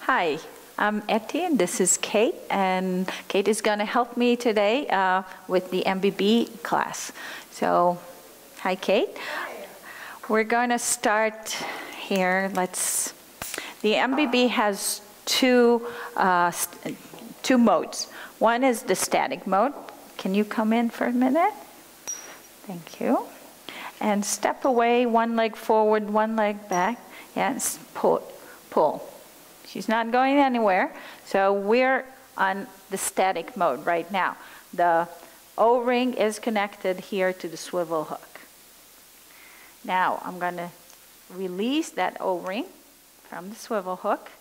Hi, I'm Etty and this is Kait, and Kait is going to help me today with the MBB class. So, hi Kait. Hi. We're going to start here. The MBB has two modes. One is the static mode. Can you come in for a minute? Thank you. And step away, one leg forward, one leg back. Yes, pull. She's not going anywhere. So we're on the static mode right now. The O-ring is connected here to the swivel hook. Now I'm going to release that O-ring from the swivel hook.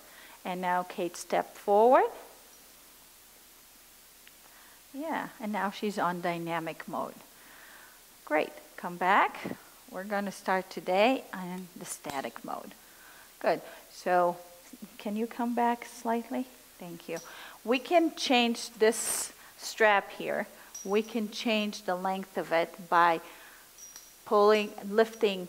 And now Kait step forward. Yeah, and now she's on dynamic mode. Great. Come back. We're going to start today on the static mode. Good. So can you come back slightly? Thank you. We can change this strap here. We can change the length of it by lifting,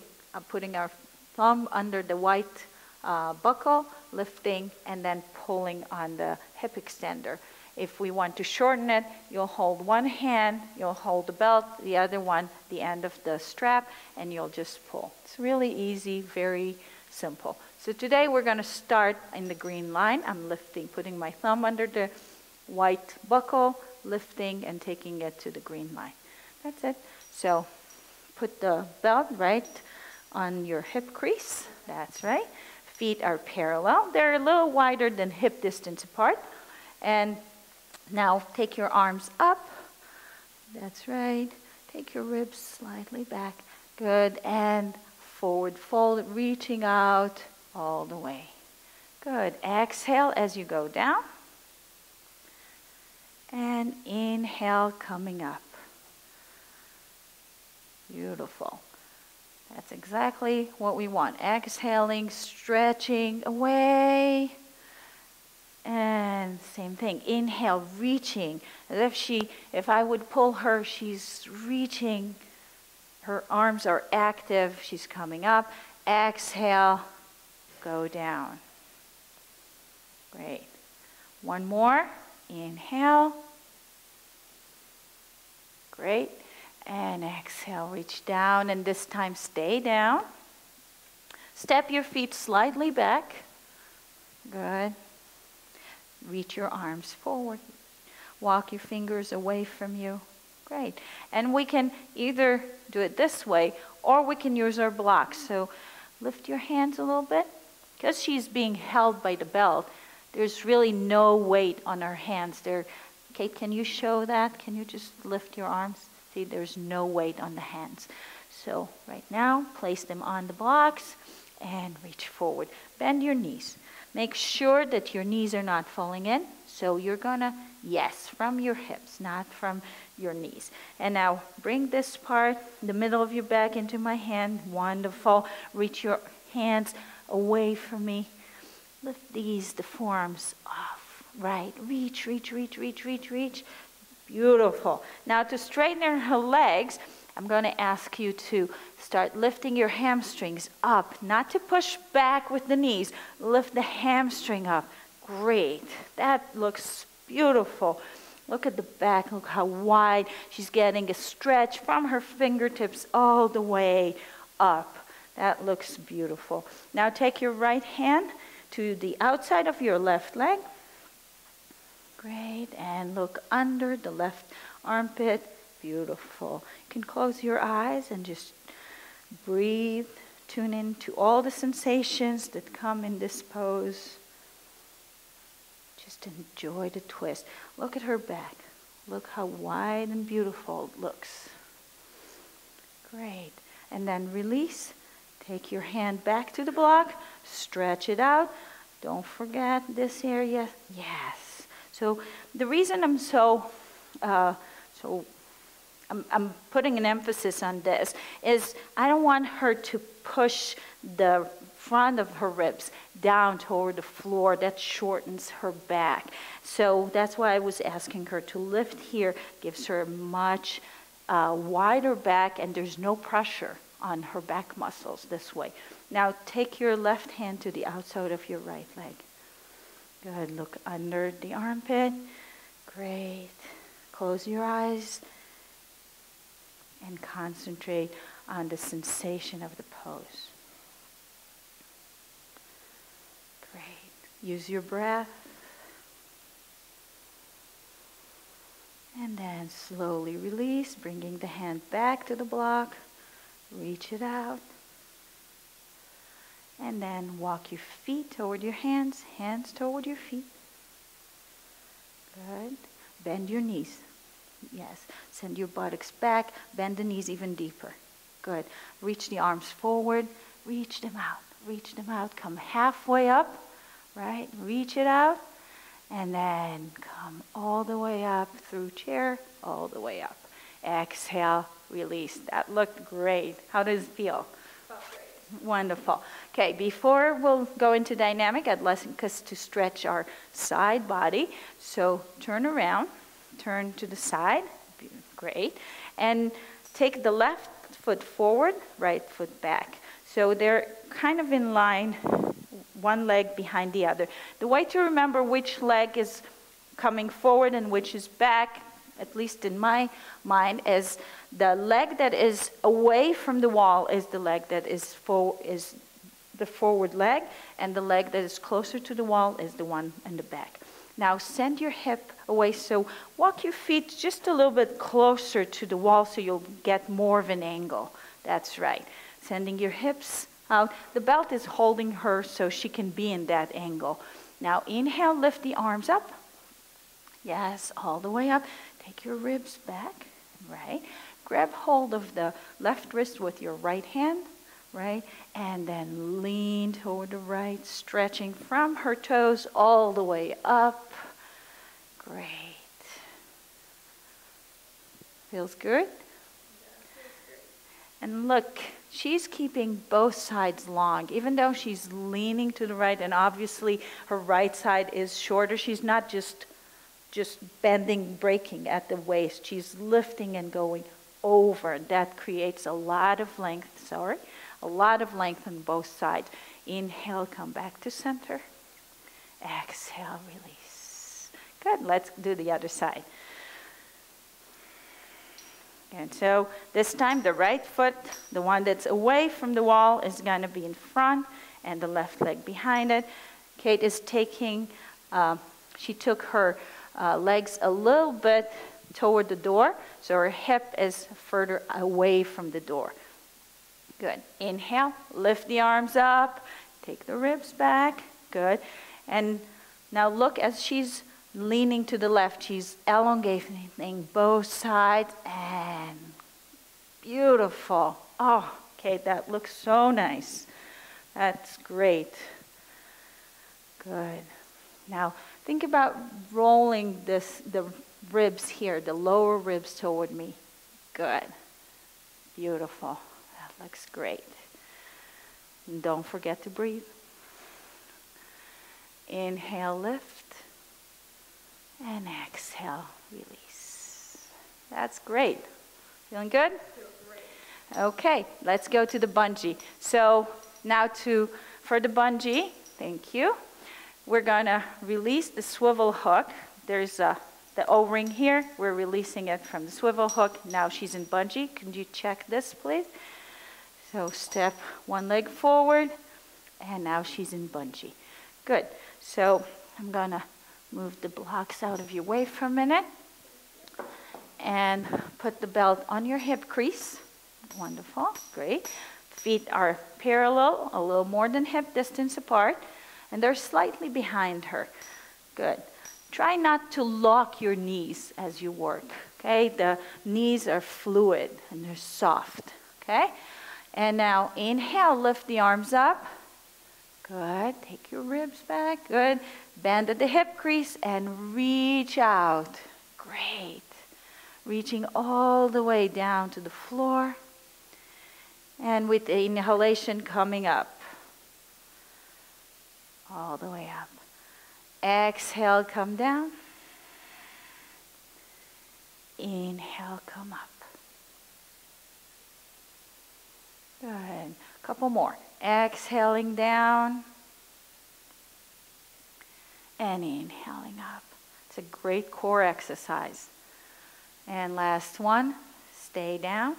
putting our thumb under the white buckle, lifting, and then pulling on the hip extender. If we want to shorten it, you'll hold one hand, you'll hold the belt, the other one, the end of the strap, and you'll just pull. It's really easy, very simple. So today we're going to start in the green line. I'm lifting, putting my thumb under the white buckle, lifting and taking it to the green line. That's it. So put the belt right on your hip crease. That's right. Feet are parallel. They're a little wider than hip distance apart. And now take your arms up. That's right. Take your ribs slightly back. Good. And forward fold, reaching out all the way. Good. Exhale as you go down. And inhale coming up. Beautiful. That's exactly what we want. Exhaling, stretching away. And same thing. Inhale, reaching. As if I would pull her, she's reaching. Her arms are active. She's coming up. Exhale, go down. Great. One more. Inhale. Great. And exhale, reach down. And this time stay down. Step your feet slightly back. Good. Reach your arms forward. Walk your fingers away from you. Great. And we can either do it this way or we can use our blocks. So lift your hands a little bit. Because she's being held by the belt, there's really no weight on her hands. Kait, can you show that? Can you just lift your arms? See, there's no weight on the hands. So right now, place them on the blocks and reach forward. Bend your knees. Make sure that your knees are not falling in. So you're going to, yes, from your hips, not from your knees. And now bring this part, the middle of your back, into my hand. Wonderful. Reach your hands away from me. Lift the forearms off. Right. Reach, reach, reach, reach, reach, reach. Beautiful. Now to straighten her legs, I'm going to ask you to start lifting your hamstrings up. Not to push back with the knees. Lift the hamstring up. Great. That looks beautiful. Look at the back. Look how wide. She's getting a stretch from her fingertips all the way up. That looks beautiful. Now take your right hand to the outside of your left leg. Great. And look under the left armpit. Beautiful. You can close your eyes and just breathe. Tune in to all the sensations that come in this pose. Just enjoy the twist. Look at her back. Look how wide and beautiful it looks. Great. And then release. Take your hand back to the block. Stretch it out. Don't forget this area. Yes. So the reason I'm I'm putting an emphasis on this is I don't want her to push the front of her ribs down toward the floor. That shortens her back. So that's why I was asking her to lift here. Gives her a much wider back, and there's no pressure on her back muscles this way. Now take your left hand to the outside of your right leg. Good. Look under the armpit. Great. Close your eyes and concentrate on the sensation of the pose. Great. Use your breath. And then slowly release, bringing the hand back to the block. Reach it out. And then walk your feet toward your hands, hands toward your feet. Good. Bend your knees. Yes. Send your buttocks back. Bend the knees even deeper. Good. Reach the arms forward. Reach them out. Reach them out. Come halfway up. Right? Reach it out. And then come all the way up through chair, all the way up. Exhale, release. That looked great. How does it feel? Felt great. Wonderful. Okay, before we'll go into dynamic, I'd like us to stretch our side body. So turn around, turn to the side. Great. And take the left foot forward, right foot back. So they're kind of in line, one leg behind the other. The way to remember which leg is coming forward and which is back, at least in my mind, is the leg that is away from the wall is the leg that is the forward leg, and the leg that is closer to the wall is the one in the back. Now send your hip away, so walk your feet just a little bit closer to the wall so you'll get more of an angle. That's right. Sending your hips out. The belt is holding her so she can be in that angle. Now inhale, lift the arms up. Yes, all the way up. Take your ribs back, right? Grab hold of the left wrist with your right hand, right? And then lean toward the right, stretching from her toes all the way up. Great. Feels good? And look, she's keeping both sides long. Even though she's leaning to the right, and obviously her right side is shorter, she's not just bending, breaking at the waist. She's lifting and going over. That creates a lot of length, a lot of length on both sides. Inhale, come back to center. Exhale, release. Good, let's do the other side. And so this time the right foot, the one that's away from the wall, is going to be in front and the left leg behind it. Kait is taking, she took her legs a little bit toward the door, so her hip is further away from the door. Good. Inhale, lift the arms up, take the ribs back. Good. And now look, as she's leaning to the left, she's elongating both sides, and beautiful. Oh, okay, that looks so nice. That's great. Good. Now think about rolling the ribs here, the lower ribs toward me. Good. Beautiful. That looks great. And don't forget to breathe. Inhale, lift. And exhale, release. That's great. Feeling good? Feels great. Okay, let's go to the bungee. So now for the bungee, thank you. We're gonna release the swivel hook. There's the O-ring here. We're releasing it from the swivel hook. Now she's in bungee. Can you check this, please? So step one leg forward, and now she's in bungee. Good. So I'm gonna move the blocks out of your way for a minute and put the belt on your hip crease. Wonderful, great. Feet are parallel, a little more than hip distance apart, and they're slightly behind her. Good. Try not to lock your knees as you work, okay? The knees are fluid and they're soft, okay? And now inhale, lift the arms up. Good. Take your ribs back. Good. Bend at the hip crease and reach out. Great. Reaching all the way down to the floor. And with the inhalation coming up. All the way up. Exhale, come down. Inhale, come up. Good. Couple more. Exhaling down. and inhaling up. It's a great core exercise. And last one, stay down.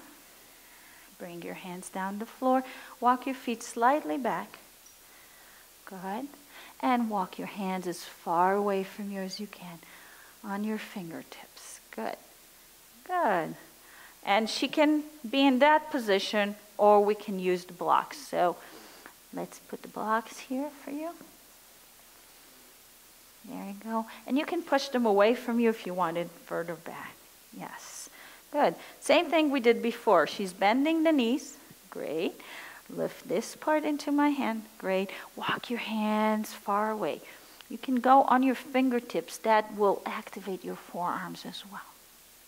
Bring your hands down the floor. Walk your feet slightly back. Good. And walk your hands as far away from you as you can on your fingertips. Good. Good. And she can be in that position, or we can use the blocks. So let's put the blocks here for you. There you go. And you can push them away from you if you want it further back. Yes. Good. Same thing we did before. She's bending the knees. Great. Lift this part into my hand. Great. Walk your hands far away. You can go on your fingertips. That will activate your forearms as well.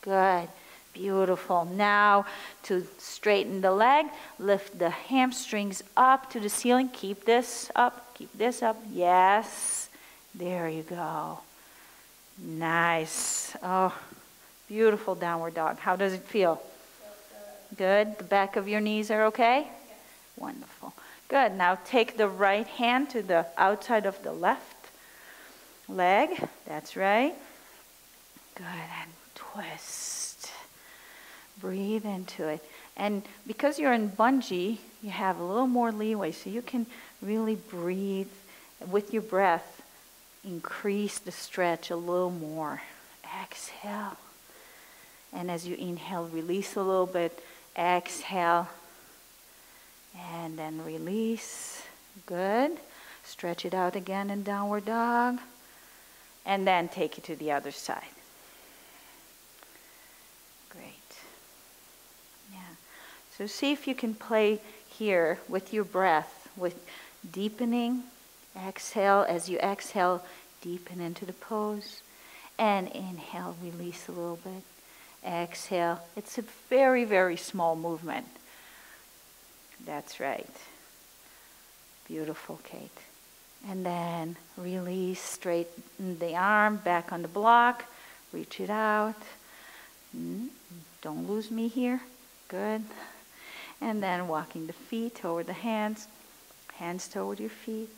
Good. Beautiful. Now to straighten the leg, lift the hamstrings up to the ceiling. Keep this up. Keep this up. Yes. There you go. Nice. Oh, beautiful downward dog. How does it feel? Good. The back of your knees are okay? Yes. Wonderful. Good. Now take the right hand to the outside of the left leg. That's right. Good. And twist. Breathe into it. And because you're in bungee, you have a little more leeway, so you can really breathe with your breath. Increase the stretch a little more. Exhale. And as you inhale, release a little bit. Exhale. And then release. Good. Stretch it out again in downward dog. And then take it to the other side. Great. Yeah. So see if you can play here with your breath, with deepening. Exhale. As you exhale, deepen into the pose. And inhale, release a little bit. Exhale. It's a very, very small movement. That's right. Beautiful, Kait. And then release, straighten the arm, back on the block. Reach it out. Don't lose me here. Good. And then walking the feet toward the hands. Hands toward your feet.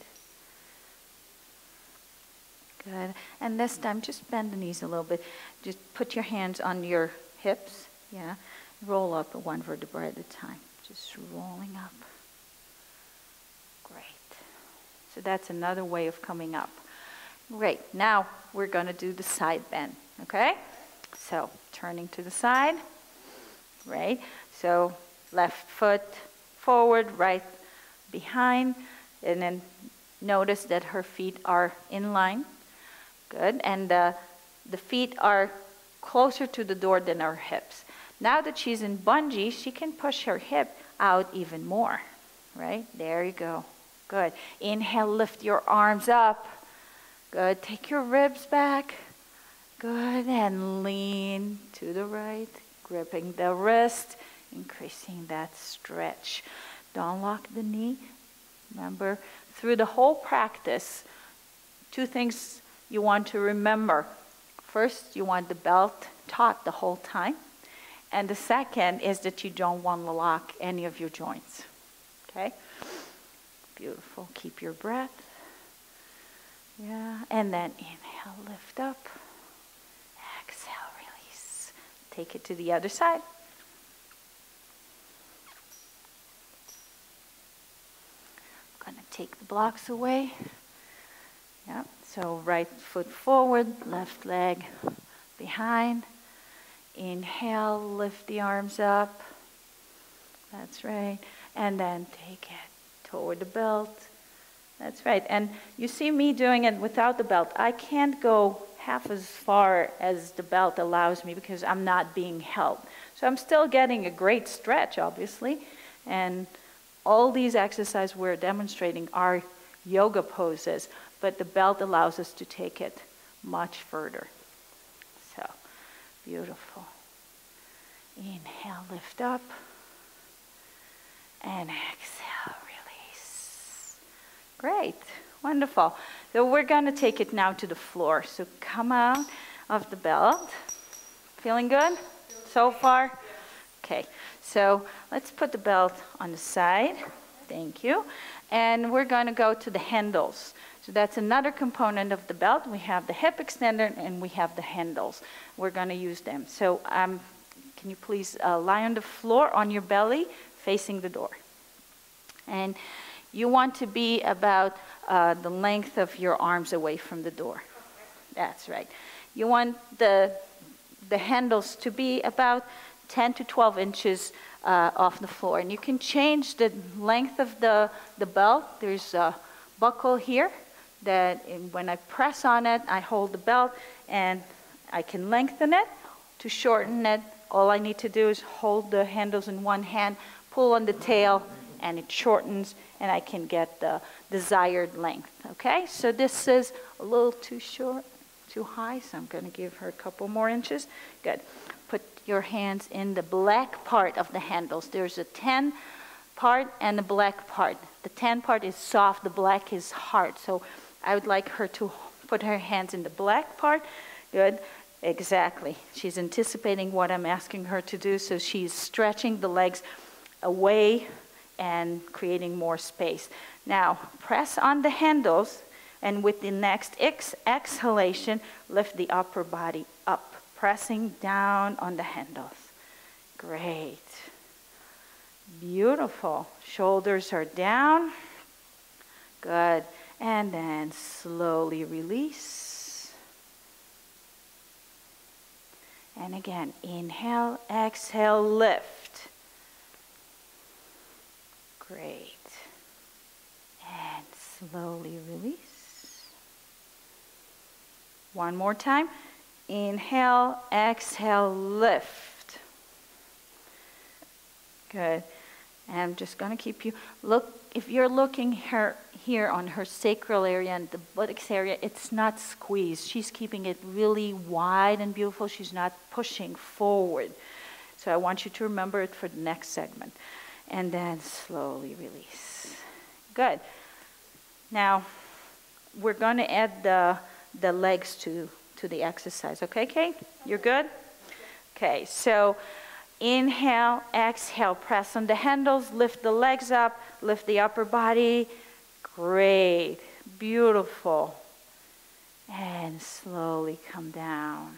Good. And this time, just bend the knees a little bit. Just put your hands on your hips. Yeah. Roll up one vertebra at a time. Just rolling up. Great. So that's another way of coming up. Great. Now we're going to do the side bend. Okay? So turning to the side. Right. So left foot forward, right behind. And then notice that her feet are in line. Good. And the feet are closer to the door than her hips. Now that she's in bungee, she can push her hip out even more. Right? There you go. Good. Inhale, lift your arms up. Good. Take your ribs back. Good. And lean to the right. Gripping the wrist. Increasing that stretch. Don't lock the knee. Remember, through the whole practice, two things you want to remember. First, you want the belt taut the whole time. And the second is that you don't want to lock any of your joints. Okay? Beautiful. Keep your breath. Yeah. And then inhale, lift up. Exhale, release. Take it to the other side. I'm going to take the blocks away. Yep. So right foot forward, left leg behind. Inhale, lift the arms up. That's right. And then take it toward the belt. That's right. And you see me doing it without the belt. I can't go half as far as the belt allows me because I'm not being held. So I'm still getting a great stretch, obviously. And all these exercises we're demonstrating are yoga poses, but the belt allows us to take it much further. So, beautiful. Inhale, lift up. And exhale, release. Great. Wonderful. So we're going to take it now to the floor. So come out of the belt. Feeling good so far? Okay. So let's put the belt on the side. Thank you. And we're going to go to the handles. So that's another component of the belt. We have the hip extender and we have the handles. We're going to use them. So can you please lie on the floor on your belly facing the door. And you want to be about the length of your arms away from the door. That's right. You want the handles to be about 10 to 12 inches off the floor. And you can change the length of the belt. There's a buckle here that when I press on it, I hold the belt and I can lengthen it. To shorten it, all I need to do is hold the handles in one hand, pull on the tail, and it shortens, and I can get the desired length. Okay, so this is a little too short, too high, so I'm going to give her a couple more inches. Good. Put your hands in the black part of the handles. There's a tan part and a black part. The tan part is soft, the black is hard. So I would like her to put her hands in the black part. Good. Exactly. She's anticipating what I'm asking her to do, so she's stretching the legs away and creating more space. Now, press on the handles, and with the next exhalation, lift the upper body up, pressing down on the handles. Great. Beautiful. Shoulders are down. Good. And then slowly release. And again, inhale, exhale, lift. Great. And slowly release. One more time. Inhale, exhale, lift. Good. And I'm just going to keep you, look, if you're looking here on her sacral area and the buttocks area, it's not squeezed. She's keeping it really wide and beautiful. She's not pushing forward. So I want you to remember it for the next segment. And then slowly release. Good. Now, we're going to add the legs to the exercise. Okay, Kate? You're good? Okay, so inhale, exhale, press on the handles, lift the legs up, lift the upper body. Great. Beautiful. And slowly come down.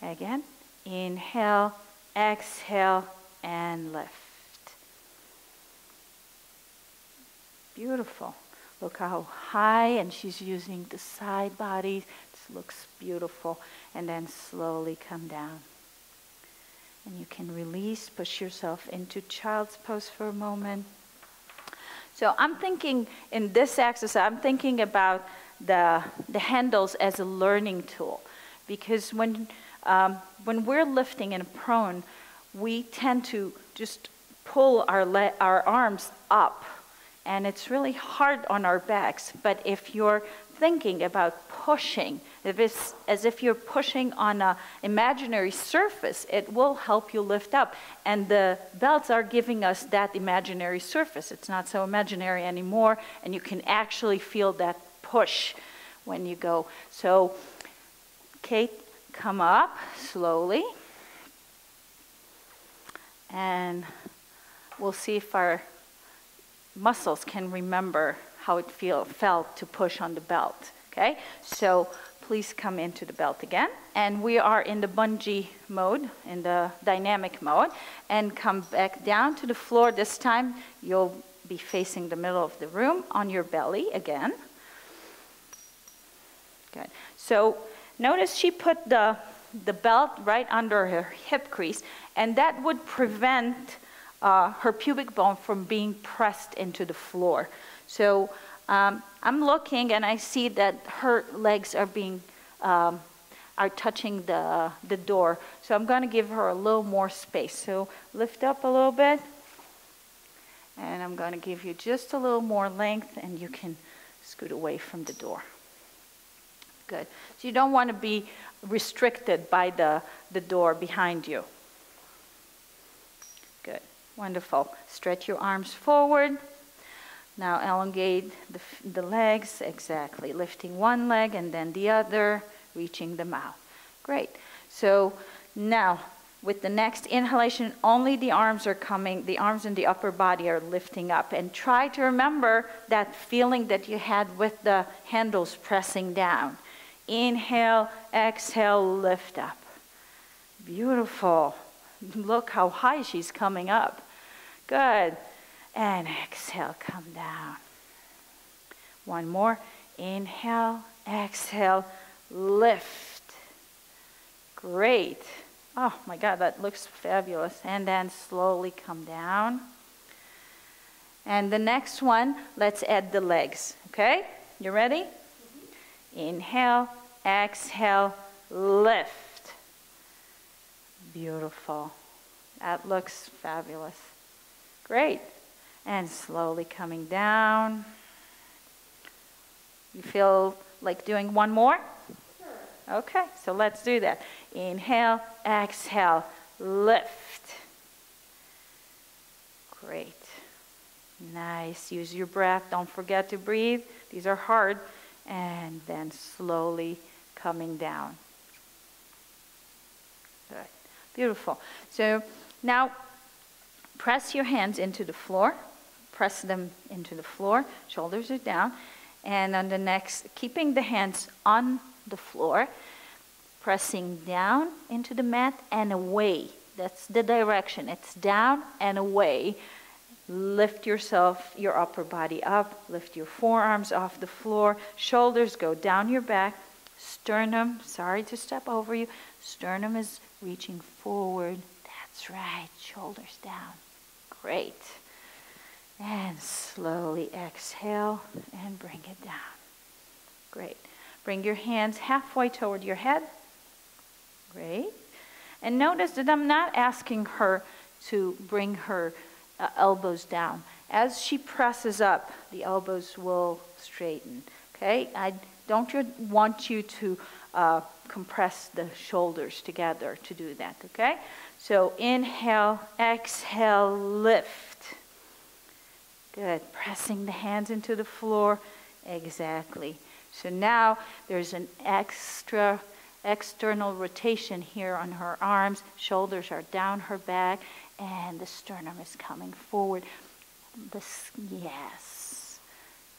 Again, inhale, exhale, and lift. Beautiful. Look how high, and she's using the side body. This looks beautiful. And then slowly come down. And you can release, push yourself into child's pose for a moment. So I'm thinking in this exercise, I'm thinking about the handles as a learning tool. Because when we're lifting in a prone, we tend to just pull our arms up. And it's really hard on our backs. But if you're thinking about pushing, if it's as if you're pushing on an imaginary surface, it will help you lift up. And the belts are giving us that imaginary surface. It's not so imaginary anymore, and you can actually feel that push when you go. So, Kate, come up slowly. And we'll see if our muscles can remember how it felt to push on the belt. Okay, so please come into the belt again. And we are in the bungee mode, in the dynamic mode. And come back down to the floor. This time you'll be facing the middle of the room on your belly again. Good. So notice she put the belt right under her hip crease, and that would prevent her pubic bone from being pressed into the floor. So I'm looking and I see that her legs are touching the door. So I'm going to give her a little more space. So lift up a little bit, and I'm going to give you just a little more length, and you can scoot away from the door. Good. So you don't want to be restricted by the door behind you. Good. Wonderful. Stretch your arms forward. Now elongate the legs. Exactly. Lifting one leg and then the other, reaching them out. Great. So now With the next inhalation, only the arms are coming, the arms and the upper body are lifting up. And try to remember that feeling that you had with the handles pressing down. Inhale, exhale, lift up. Beautiful. Look how high she's coming up. Good. And exhale, come down. One more. Inhale, exhale, lift. Great. Oh my God, that looks fabulous. And then slowly come down. And the next one, let's add the legs. Okay? You ready? Inhale, exhale, lift. Beautiful. That looks fabulous. Great. And slowly coming down. You feel like doing one more? Sure. Okay, so let's do that. Inhale, exhale, lift. Great. Nice. Use your breath. Don't forget to breathe. These are hard. And then slowly coming down. Good. Beautiful. So now press your hands into the floor. Press them into the floor. Shoulders are down. And on the next, keeping the hands on the floor, pressing down into the mat and away. That's the direction. It's down and away. Lift yourself, your upper body up. Lift your forearms off the floor. Shoulders go down your back. Sternum, sorry to step over you. Sternum is reaching forward. That's right. Shoulders down. Great. And slowly exhale and bring it down. Great. Bring your hands halfway toward your head. Great. And notice that I'm not asking her to bring her elbows down. As she presses up, the elbows will straighten. Okay? I don't want you to compress the shoulders together to do that. Okay? So inhale, exhale, lift. Good. Pressing the hands into the floor. Exactly. So now there's an external rotation here on her arms. Shoulders are down her back. And the sternum is coming forward. Yes.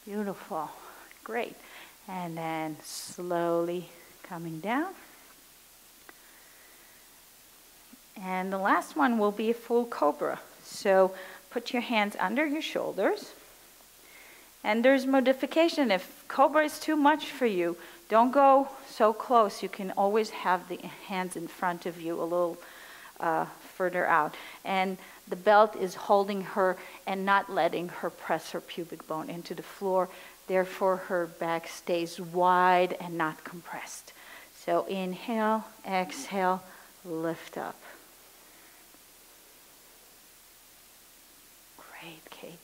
Beautiful. Great. And then slowly coming down. And the last one will be a full cobra. So put your hands under your shoulders. And there's modification. If cobra is too much for you, don't go so close. You can always have the hands in front of you a little further out. And the belt is holding her and not letting her press her pubic bone into the floor. Therefore, her back stays wide and not compressed. So inhale, exhale, lift up. Great, Kate.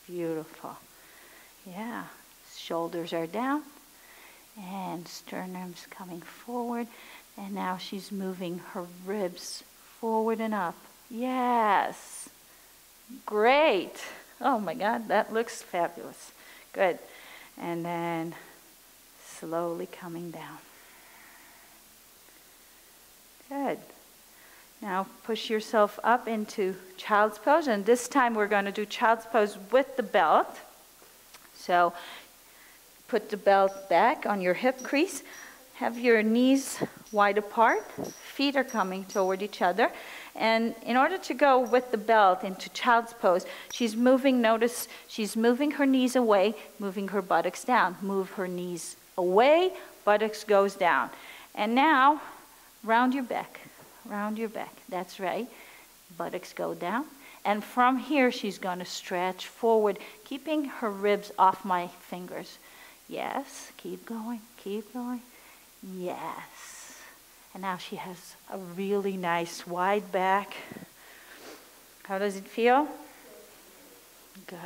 Beautiful. Yeah. Shoulders are down and sternum's coming forward. And now she's moving her ribs forward and up. Yes. Great. Oh my God, that looks fabulous. Good. And then slowly coming down. Good. Now push yourself up into child's pose. And this time we're going to do child's pose with the belt. So put the belt back on your hip crease. Have your knees wide apart. Feet are coming toward each other. And in order to go with the belt into child's pose, she's moving, notice she's moving her knees away, moving her buttocks down. Move her knees away, buttocks goes down. And now, round your back, round your back. That's right. Buttocks go down. And from here, she's going to stretch forward, keeping her ribs off my fingers. Yes, keep going, keep going. Yes. And now she has a really nice wide back. How does it feel? Good.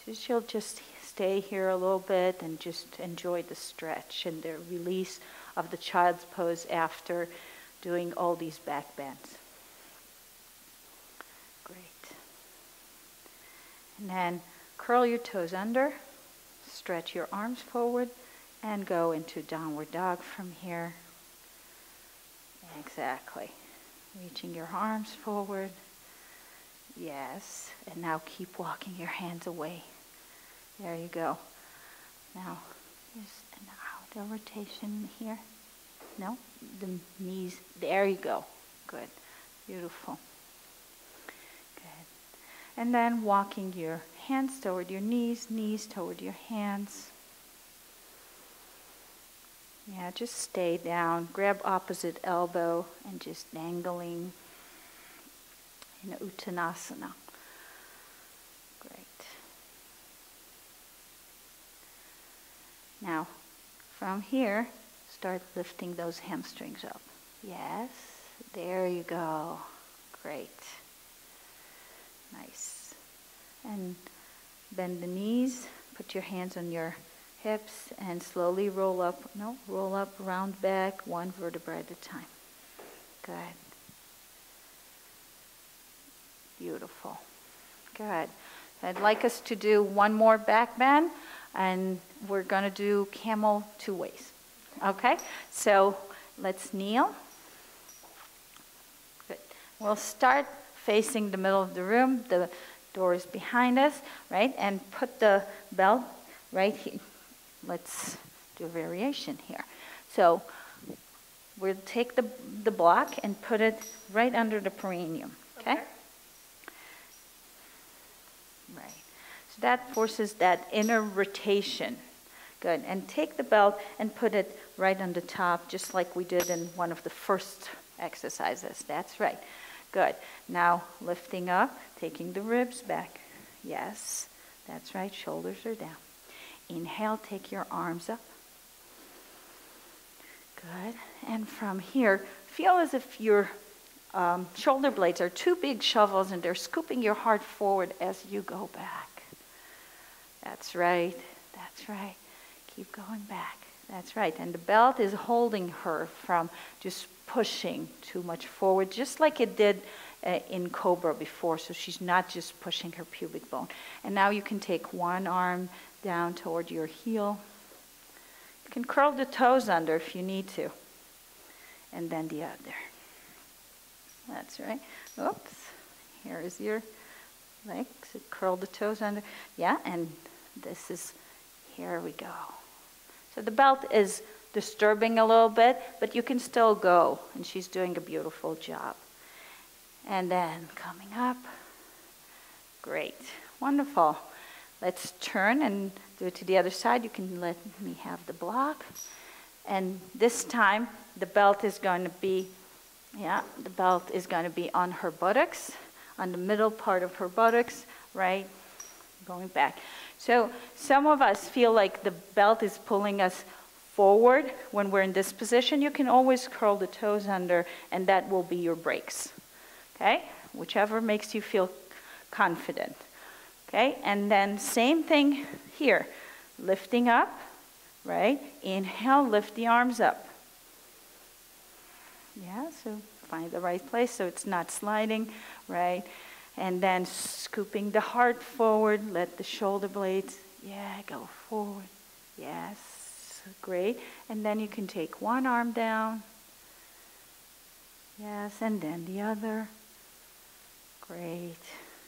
So she'll just stay here a little bit and just enjoy the stretch and the release of the child's pose after doing all these back bends. Great. And then curl your toes under, stretch your arms forward, and go into downward dog from here. Exactly. Reaching your arms forward. Yes. And now keep walking your hands away. There you go. Now, just an outer rotation here. No, the knees. There you go. Good. Beautiful. Good. And then walking your hands toward your knees, knees toward your hands. Yeah, just stay down. Grab opposite elbow and just dangling in Uttanasana. Great. Now, from here, start lifting those hamstrings up. Yes, there you go. Great. Nice. And bend the knees, put your hands on your hips, and slowly roll up. No, roll up, round back, one vertebra at a time. Good. Beautiful. Good. I'd like us to do one more back bend, and we're going to do camel 2 ways. Okay? So let's kneel. Good. We'll start facing the middle of the room. The door is behind us, right? And put the belt right here. Let's do a variation here. So we'll take the block and put it right under the perineum. Okay? Right. So that forces that inner rotation. Good. And take the belt and put it right on the top, just like we did in one of the first exercises. That's right. Good. Now lifting up, taking the ribs back. Yes. That's right. Shoulders are down. Inhale, take your arms up. Good. And from here, feel as if your shoulder blades are 2 big shovels and they're scooping your heart forward as you go back. That's right. That's right. Keep going back. That's right. And the belt is holding her from just pushing too much forward, just like it did in Cobra before. So she's not just pushing her pubic bone. And now you can take one arm down toward your heel. You can curl the toes under if you need to. And then the other. That's right. Oops. Here is your leg. So curl the toes under. Yeah, and this is, here we go. So the belt is disturbing a little bit, but you can still go. And she's doing a beautiful job. And then coming up. Great. Wonderful. Let's turn and do it to the other side. You can let me have the block. And this time, the belt is going to be, the belt is going to be on her buttocks, on the middle part of her buttocks, right? Going back. So some of us feel like the belt is pulling us forward when we're in this position. You can always curl the toes under, and that will be your brakes. Okay? Whichever makes you feel confident. Okay, and then same thing here. Lifting up, right? Inhale, lift the arms up. Yeah, so find the right place so it's not sliding, right? And then scooping the heart forward, let the shoulder blades, go forward. Yes, great. And then you can take one arm down. Yes, and then the other. Great.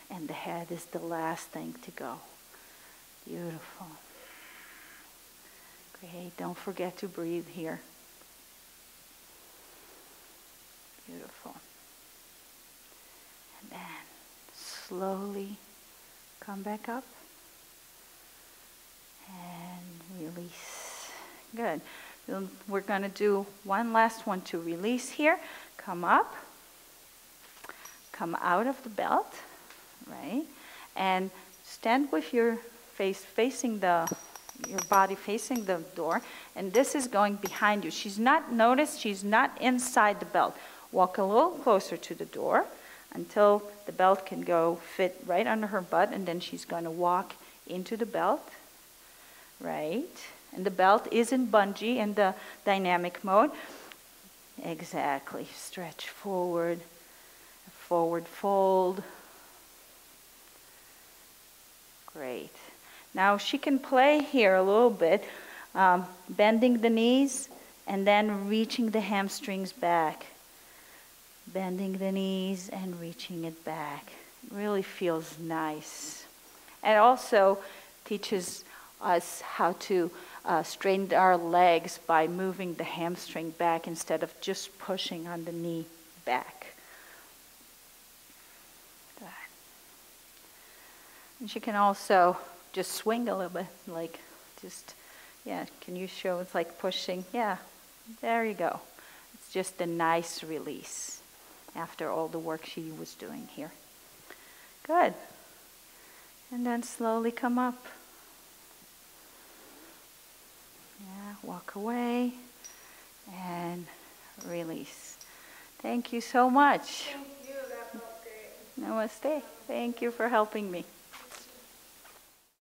And the head is the last thing to go. Beautiful. Great. Don't forget to breathe here. Beautiful. And then slowly come back up. And release. Good. We're going to do one last one to release here. Come up. Come out of the belt. Right? And stand with your face facing your body facing the door. And this is going behind you. She's not inside the belt. Walk a little closer to the door until the belt can go fit right under her butt. And then she's going to walk into the belt. Right? And the belt is in bungee in the dynamic mode. Exactly. Stretch forward. Forward fold. Great. Now she can play here a little bit, bending the knees and then reaching the hamstrings back. bending the knees and reaching it back. It really feels nice. And also teaches us how to straighten our legs by moving the hamstring back instead of just pushing on the knee back. Good. And she can also just swing a little bit, like just, yeah, can you show it's like pushing? Yeah, there you go. It's just a nice release after all the work she was doing here. Good. And then slowly come up. Yeah, walk away and release. Thank you so much. Thank you, that felt great. Namaste. Thank you for helping me.